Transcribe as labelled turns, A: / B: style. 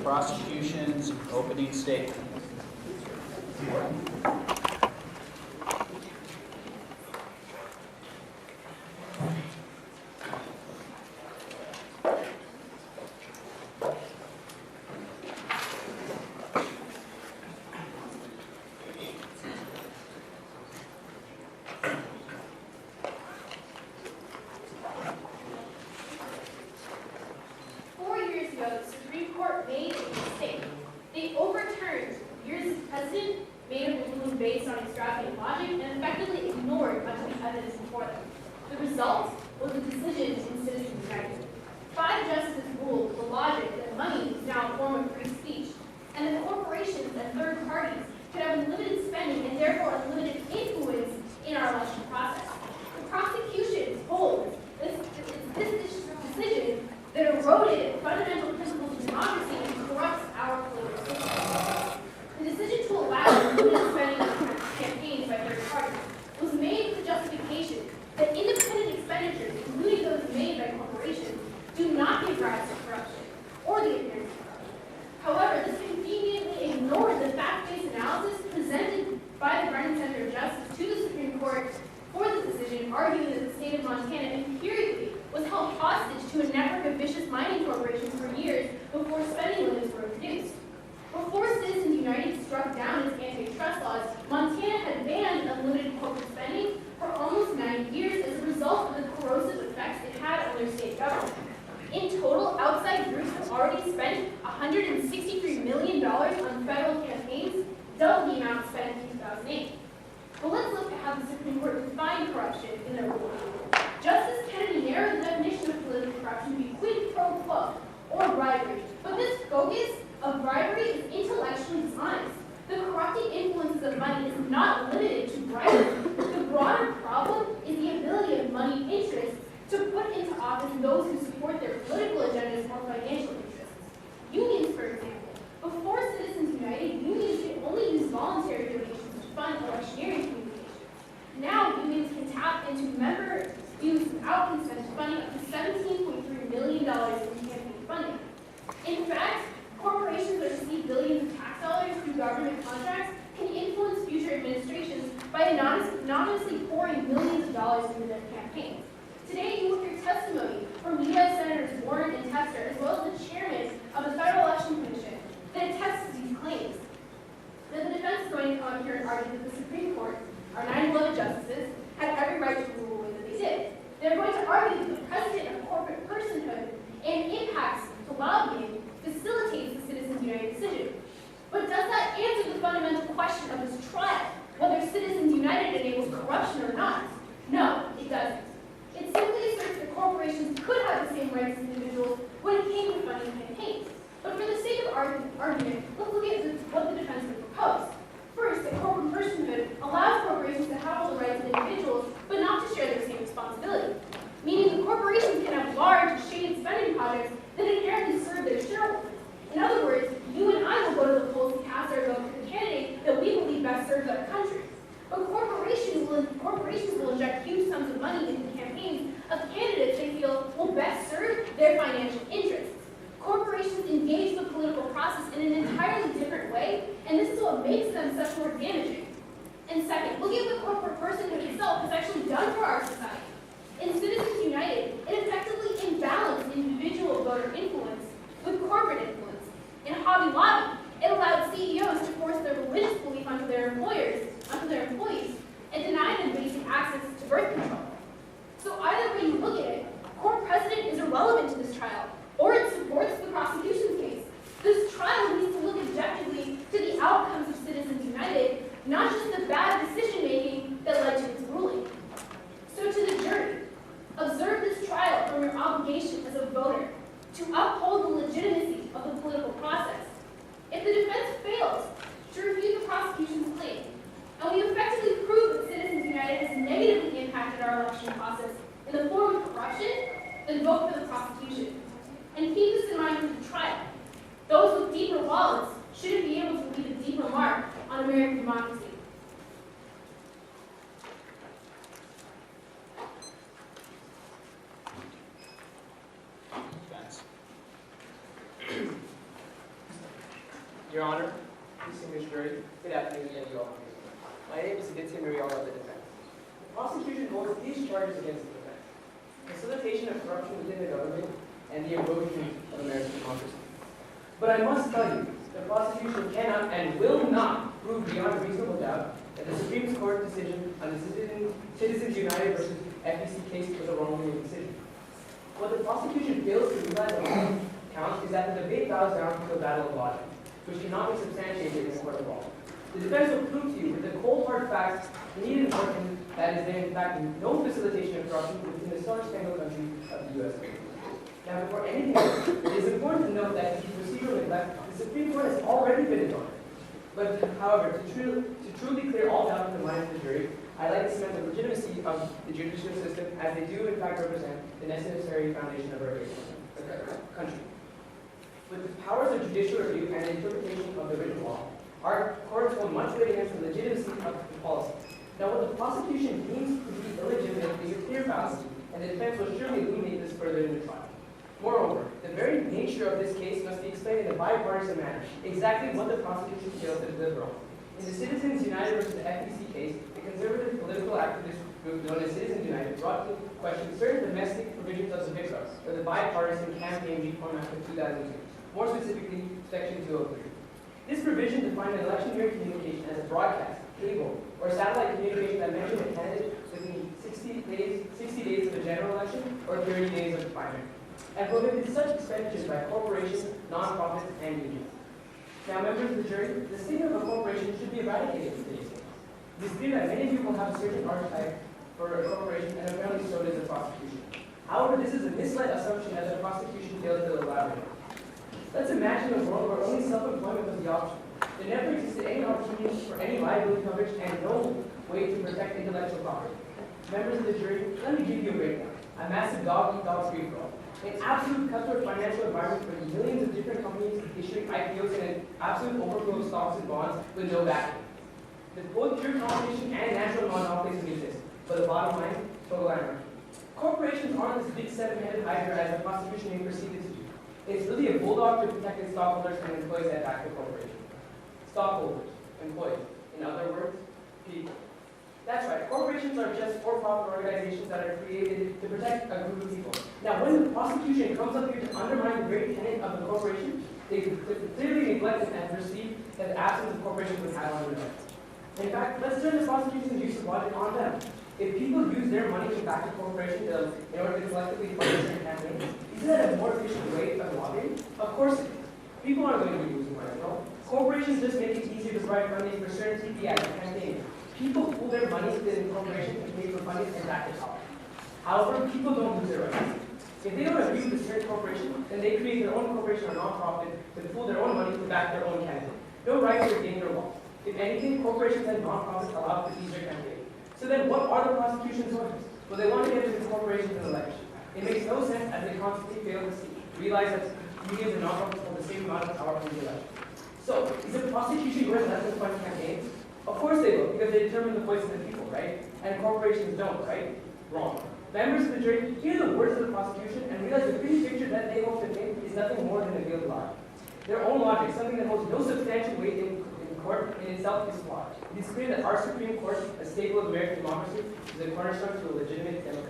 A: prosecution's opening statement.
B: Based on extravagant logic and effectively ignored much of the evidence before them. The result was a decision in Citizens United. 5 justices ruled the logic that money is now a form of free speech, and that corporations and third parties could have unlimited spending and therefore unlimited influence in our election process. The prosecution holds this decision that eroded fundamental principles of democracy and corrupts our political system. The decision to allow unlimited spending on campaigns by third parties was made with the justification that independent expenditures, including those made by corporations, do not give rise to corruption or the appearance of corruption. However, this conveniently ignored the fact-based analysis presented by the Brennan Center of Justice to the Supreme Court for this decision, arguing that the state of Montana empirically was held hostage to a network of vicious mining corporations for years before spending limits were introduced. Before Citizens United struck down its antitrust laws, Montana had banned unlimited corporate spending for almost 90 years as a result of the corrosive effects it had on their state government. In total, outside groups have already spent $163 million on federal campaigns, double the amount spent in 2008. But let's look at how the Supreme Court defined corruption in their ruling. Justice Kennedy narrowed the definition of political corruption to be quid pro quo, or bribery. But this focus of bribery is intellectually dishonest. The corrupting influences of money is not limited to bribery. The broader problem is the ability of moneyed interests to put into office those who support their political agendas or financial interests. Unions, for example. Before Citizens United, unions could only use voluntary donations to fund electioneering communications. Now, unions can tap into member dues without consent, funding up to $17.3 million in campaign funding. In fact, corporations that receive billions of tax dollars through government contracts can influence future administrations by anonymously pouring millions of dollars into their campaigns. Today, you will hear testimony from U.S. Senators Warren and Tester, as well as the chairman of the Federal Election Commission, that attests to these claims. Now, the defense is going to come here and argue that the Supreme Court, our 9 beloved justices, had every right to rule the way that they did. They're going to argue that the precedent of corporate personhood and impacts to lobbying facilitates the Citizens United decision. But does that answer the fundamental question of this trial, whether Citizens United enables corruption or not? No, it doesn't. It simply asserts that corporations could have the same rights as individuals when it came to funding campaigns. But for the sake of argument, let's look at what the defense would propose. First, that corporate personhood allows corporations to have all the rights of individuals, but not to share their same responsibility. Meaning the corporations can have large, shaded spending projects that inherently serve their shareholders. In other words, you and I will go to the polls to cast our vote for the candidate that we believe best serves our country. But corporations will inject huge sums of money into the campaigns of candidates they feel will best serve their financial interests. Corporations engage the political process in an entirely different way, and this is what makes them such more damaging. And second, looking at what corporate personhood itself has actually done for our society. In Citizens United, it effectively imbalanced individual voter influence with corporate influence. In Hobby Lobby, it allowed CEOs to force their religious belief onto their employees, and deny them basic access to birth control. So either way you look at it, court precedent is irrelevant to this trial, or it supports the prosecution's case. This trial needs to look objectively to the outcomes of Citizens United, not just the bad decision-making that led to its ruling. So to the jury, observe this trial from your obligation as a voter to uphold the legitimacy of the political process. If the defense fails to refute the prosecution's claim, and we effectively prove that Citizens United has negatively impacted our election process in the form of corruption, then vote for the prosecution. And keep this in mind for the trial. Those with deeper wallets shouldn't be able to leave a deeper mark on American democracy.
A: Your Honor, distinguished jury, good afternoon again, you all. My name is Aditya Muriel of the defense. The prosecution holds these charges against the defense: facilitation of corruption within the government and the erosion of American democracy. But I must tell you, the prosecution cannot and will not prove beyond reasonable doubt that the Supreme Court decision on the Citizens United versus FEC case was a wrongful decision. What the prosecution fails to realize on all counts is that the debate bows down to a battle of logic, which cannot be substantiated in a court of law. The defense will prove to you with the cold hard facts needed in working that is there in fact no facilitation of corruption within the star-spangled country of the U.S. Now, before anything else, it is important to note that in procedural neglect, the Supreme Court has already been ignored. But, however, to truly clear all doubt from the mind of the jury, I'd like to cement the legitimacy of the judicial system as they do in fact represent the necessary foundation of our country. With the powers of judicial review and the interpretation of the written law, our courts hold much weight against the legitimacy of the policy. Now, what the prosecution deems to be illegitimate is a clear fallacy, and the defense will surely illuminate this further in the trial. Moreover, the very nature of this case must be explained in a bipartisan manner, exactly what the prosecution failed to deliver on. In the Citizens United versus FEC case, the conservative political activist group known as Citizens United brought to question certain domestic provisions of the FEC, or the Bipartisan Campaign Reform Act of 2002, more specifically, Section 203. This provision defined an electioneering communication as a broadcast, cable, or satellite communication that mentioned a candidate within 60 days of a general election or 30 days of the primary, and prohibited such expenditures by corporations, nonprofits, and unions. Now, members of the jury, the stigma of a corporation should be eradicated in today's case. It is clear that many people have a certain archetype for a corporation, and apparently so does the prosecution. However, this is a misled assumption that the prosecution fails to elaborate. Let's imagine a world where only self-employment was the option. There never existed any opportunity for any liability coverage and no way to protect intellectual property. Members of the jury, let me give you a breakdown. A massive dog-eat-dog free-for-all. An absolute cutthroat financial environment where millions of different companies issuing IPOs and an absolute overflow of stocks and bonds with no backing. Both pure competition and natural monopolies exist, but the bottom line, total anarchy. Corporations aren't this big seven-headed hydra as the prosecution may perceive it to be. It's really a bulldog to protect its stockholders and employees that back the corporation. Stockholders, employees, in other words, people. That's right, corporations are just for-profit organizations that are created to protect a group of people. Now, when the prosecution comes up here to undermine the very tenet of the corporation, they clearly neglect it and perceive that the absence of corporations would have on their lives. In fact, let's turn the prosecution's use of logic on them. If people use their money to back a corporation in order to collectively fund their campaigns, isn't that a more efficient way of lobbying? Of course it is. People aren't going to be losing money, no? Corporations just make it easier to provide funding for certain TV ads and campaigns. People pool their money within corporations to pay for funding and back their power. However, people don't lose their rights. If they don't agree with a certain corporation, then they create their own corporation or nonprofit to pool their own money to back their own candidate. No rights are gained or lost. If anything, corporations and nonprofits are allowed to use their campaign. So then what are the prosecution's motives? Well, they want to get into corporations and election. It makes no sense as they constantly fail to realize that unions and nonprofits hold the same amount of power in the election. So, is the prosecution going to let them fund campaigns? Of course they will, because they determine the voice of the people, right? And corporations don't, right? Wrong. Members of the jury, hear the words of the prosecution and realize the pretty picture that they hope to paint is nothing more than a veiled lie. Their own logic, something that holds no substantial weight in court, in itself is flawed. It is clear that our Supreme Court, a staple of American democracy, is a cornerstone to a legitimate democracy.